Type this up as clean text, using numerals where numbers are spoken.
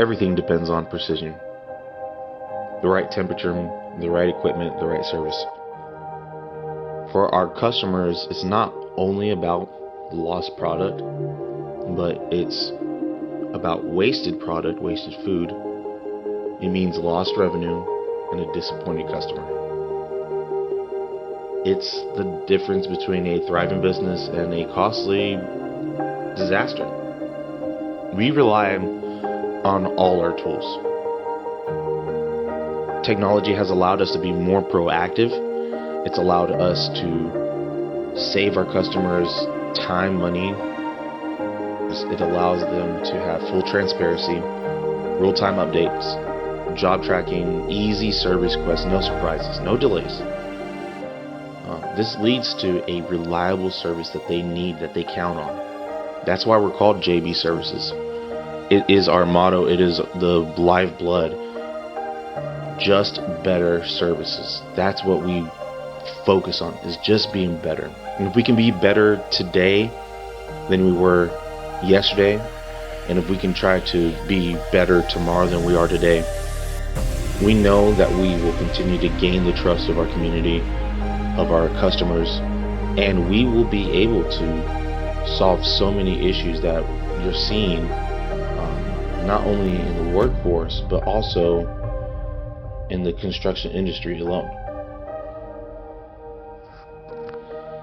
everything depends on precision. The right temperature, the right equipment, the right service. For our customers, it's not only about the lost product, but it's about wasted product, wasted food. It means lost revenue and a disappointed customer. It's the difference between a thriving business and a costly disaster. We rely on all our tools. Technology has allowed us to be more proactive. It's allowed us to save our customers time, money. It allows them to have full transparency, real-time updates, job tracking, easy service requests, no surprises, no delays. This leads to a reliable service that they need, that they count on. That's why we're called JB Services. It is our motto. It is the lifeblood. Just better services. That's what we focus on, is just being better. And if we can be better today than we were yesterday, and if we can try to be better tomorrow than we are today, we know that we will continue to gain the trust of our community, of our customers, and we will be able to solve so many issues that you're seeing, not only in the workforce, but also in the construction industry alone.